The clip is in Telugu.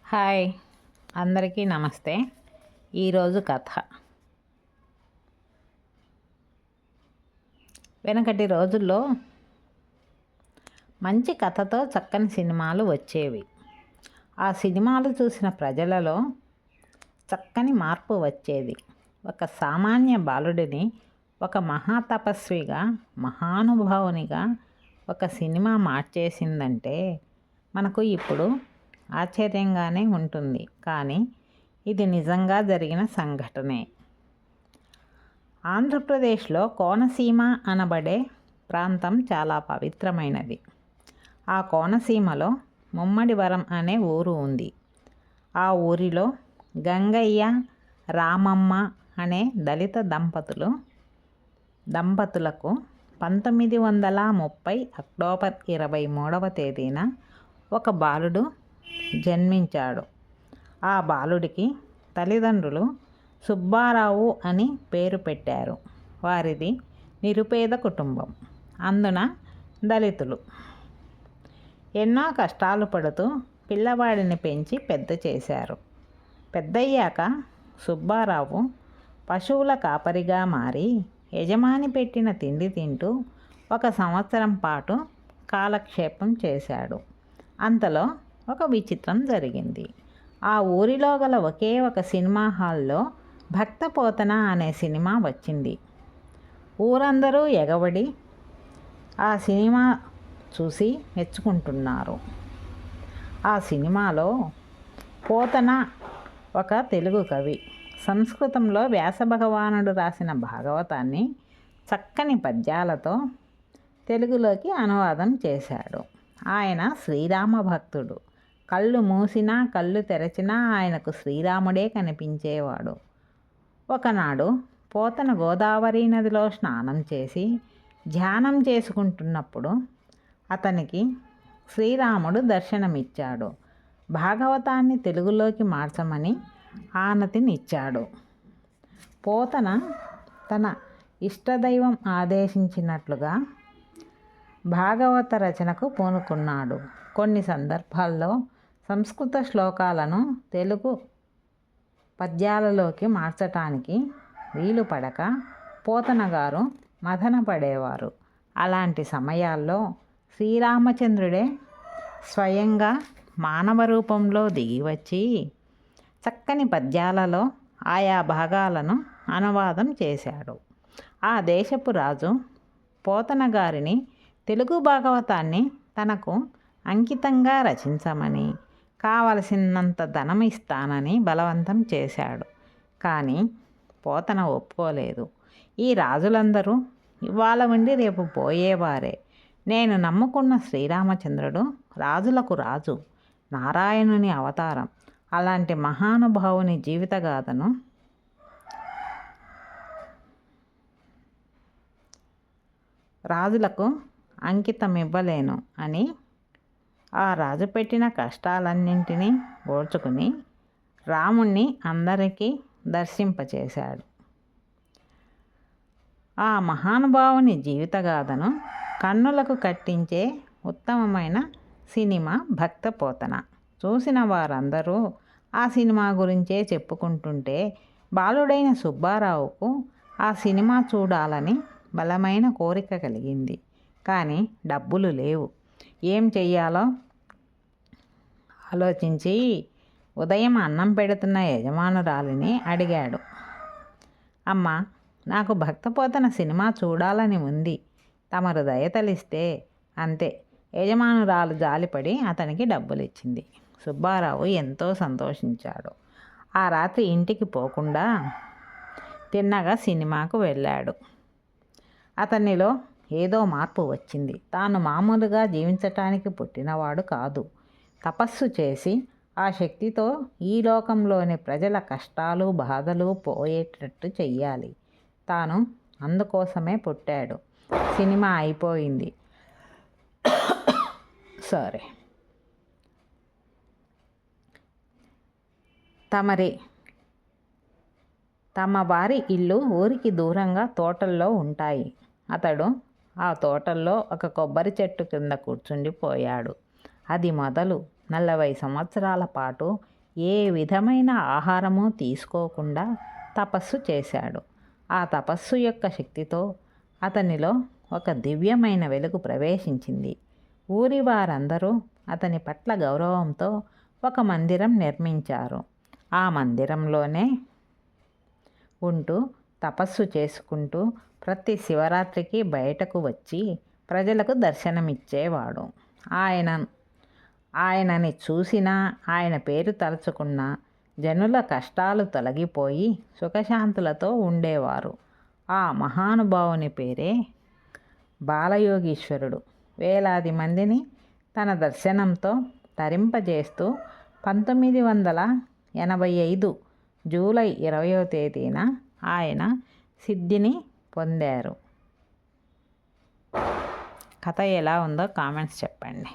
హాయ్, అందరికీ నమస్తే. ఈరోజు కథ. వెనకటి రోజుల్లో మంచి కథతో చక్కని సినిమాలు వచ్చేవి. ఆ సినిమాలు చూసిన ప్రజలలో చక్కని మార్పు వచ్చేది. ఒక సామాన్య బాలుడిని ఒక మహాతపస్విగా, మహానుభావునిగా ఒక సినిమా మార్చేసిందంటే మనకు ఇప్పుడు ఆశ్చర్యంగానే ఉంటుంది. కానీ ఇది నిజంగా జరిగిన సంఘటనే. ఆంధ్రప్రదేశ్లో కోనసీమ అనబడే ప్రాంతం చాలా పవిత్రమైనది. ఆ కోనసీమలో ముమ్మడివరం అనే ఊరు ఉంది. ఆ ఊరిలో గంగయ్య, రామమ్మ అనే దళిత దంపతులకు 1930 అక్టోబర్ 23వ తేదీన ఒక బాలుడు జన్మించాడు. ఆ బాలుడికి తల్లిదండ్రులు సుబ్బారావు అని పేరు పెట్టారు. వారిది నిరుపేద కుటుంబం, అందున దళితులు. ఎన్నో కష్టాలు పడుతూ పిల్లవాడిని పెంచి పెద్ద చేశారు. పెద్దయ్యాక సుబ్బారావు పశువుల కాపరిగా మారి యజమాని పెట్టిన తిండి తింటూ 1 సంవత్సరం పాటు కాలక్షేపం చేశాడు. అంతలో ఒక విచిత్రం జరిగింది. ఆ ఊరిలో గల ఒకే ఒక సినిమా హాల్లో భక్తపోతన అనే సినిమా వచ్చింది. ఊరందరూ ఎగబడి ఆ సినిమా చూసి మెచ్చుకుంటున్నారు. ఆ సినిమాలో పోతన ఒక తెలుగు కవి సంస్కృతంలో వ్యాసభగవానుడు రాసిన భాగవతాన్ని చక్కని పద్యాలతో తెలుగులోకి అనువాదం చేశాడు. ఆయన శ్రీరామ భక్తుడు. కళ్ళు మూసినా కళ్ళు తెరచినా ఆయనకు శ్రీరాముడే కనిపించేవాడు. ఒకనాడు పోతన గోదావరి నదిలో స్నానం చేసి ధ్యానం చేసుకుంటున్నప్పుడు అతనికి శ్రీరాముడు దర్శనమిచ్చాడు. భాగవతాన్ని తెలుగులోకి మార్చమని ఆనతినిచ్చాడు. పోతన తన ఇష్టదైవం ఆదేశించినట్లుగా భాగవత రచనకు పూనుకున్నాడు. కొన్ని సందర్భాల్లో సంస్కృత శ్లోకాలను తెలుగు పద్యాలలోకి మార్చటానికి వీలు పడక పోతన గారు మదనపడేవారు. అలాంటి సమయాల్లో శ్రీరామచంద్రుడే స్వయంగా మానవ రూపంలో దిగివచ్చి చక్కని పద్యాలలో ఆయా భాగాలను అనువాదం చేశాడు. ఆ దేశపు రాజు పోతన గారిని తెలుగు భాగవతాన్ని తనకు అంకితంగా రచించమని, కావలసినంత ధనం ఇస్తానని బలవంతం చేశాడు. కానీ పోతన ఒప్పుకోలేదు. ఈ రాజులందరూ ఇవాళ ఉండి రేపు పోయేవారే. నేను నమ్ముకున్న శ్రీరామచంద్రుడు రాజులకు రాజు, నారాయణుని అవతారం. అలాంటి మహానుభావుని జీవితగాథను రాజులకు అంకితం ఇవ్వలేను అని ఆ రాజు పెట్టిన కష్టాలన్నింటినీ ఓర్చుకుని రాముణ్ణి అందరికీ దర్శింపచేశాడు. ఆ మహానుభావుని జీవితగాథను కన్నులకు కట్టించే ఉత్తమమైన సినిమా భక్తపోతన. చూసిన వారందరూ ఆ సినిమా గురించే చెప్పుకుంటుంటే బాలుడైన సుబ్బారావుకు ఆ సినిమా చూడాలని బలమైన కోరిక కలిగింది. కానీ డబ్బులు లేవు. ఏం చెయ్యాలో ఆలోచించి ఉదయం అన్నం పెడుతున్న యజమానురాలిని అడిగాడు. అమ్మ, నాకు భక్తపోతన సినిమా చూడాలని ఉంది. తమరు దయతలిస్తే. అంతే. యజమానురాలు జాలిపడి అతనికి డబ్బులు ఇచ్చింది. సుబ్బారావు ఎంతో సంతోషించాడు. ఆ రాత్రి ఇంటికి పోకుండా తిన్నగా సినిమాకు వెళ్ళాడు. అతనిలో ఏదో మార్పు వచ్చింది. తాను మామూలుగా జీవించటానికి పుట్టినవాడు కాదు. తపస్సు చేసి ఆ శక్తితో ఈ లోకంలోని ప్రజల కష్టాలు బాధలు పోయేటట్టు చెయ్యాలి. తాను అందుకోసమే పుట్టాడు. సినిమా అయిపోయింది. సరే, తమ వారి ఇల్లు ఊరికి దూరంగా తోటల్లో ఉంటాయి. అతడు ఆ తోటల్లో ఒక కొబ్బరి చెట్టు కింద కూర్చుండిపోయాడు. అది మొదలు 40 సంవత్సరాల పాటు ఏ విధమైన ఆహారము తీసుకోకుండా తపస్సు చేశాడు. ఆ తపస్సు యొక్క శక్తితో అతనిలో ఒక దివ్యమైన వెలుగు ప్రవేశించింది. ఊరి వారందరూ అతని పట్ల గౌరవంతో ఒక మందిరం నిర్మించారు. ఆ మందిరంలోనే ఉంటూ తపస్సు చేసుకుంటూ ప్రతి శివరాత్రికి బయటకు వచ్చి ప్రజలకు దర్శనమిచ్చేవాడు. ఆయనని చూసినా, ఆయన పేరు తలుచుకున్న జనుల కష్టాలు తొలగిపోయి సుఖశాంతులతో ఉండేవారు. ఆ మహానుభావుని పేరే బాలయోగీశ్వరుడు. వేలాది మందిని తన దర్శనంతో తరింపజేస్తూ 1985 జూలై 20వ తేదీన ఆయన సిద్ధిని పొందారు. కథ ఎలా ఉందో కామెంట్స్ చెప్పండి.